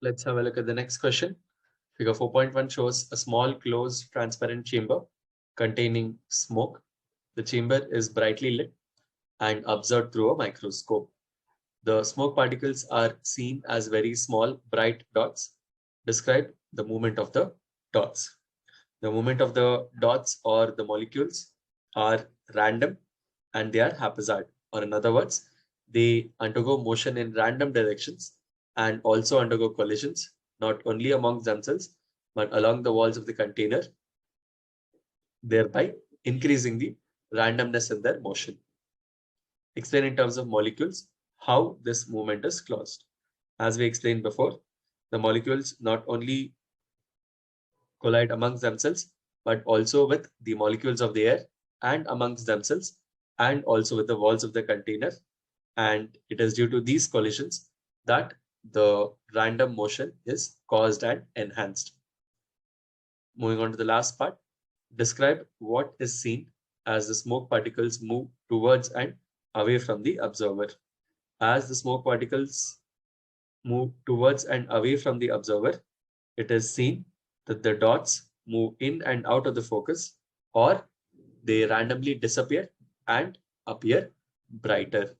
Let's have a look at the next question. Figure 4.1 shows a small closed transparent chamber containing smoke. The chamber is brightly lit and observed through a microscope. The smoke particles are seen as very small bright dots. Describe the movement of the dots. The movement of the dots or the molecules are random and they are haphazard, or in other words, they undergo motion in random directions and also undergo collisions, not only amongst themselves, but along the walls of the container, thereby increasing the randomness in their motion. Explain in terms of molecules how this movement is caused. As we explained before, the molecules not only collide amongst themselves, but also with the molecules of the air and amongst themselves, and also with the walls of the container. And it is due to these collisions that the random motion is caused and enhanced. Moving on to the last part, describe what is seen as the smoke particles move towards and away from the observer. As the smoke particles move towards and away from the observer, it is seen that the dots move in and out of the focus, or they randomly disappear and appear brighter.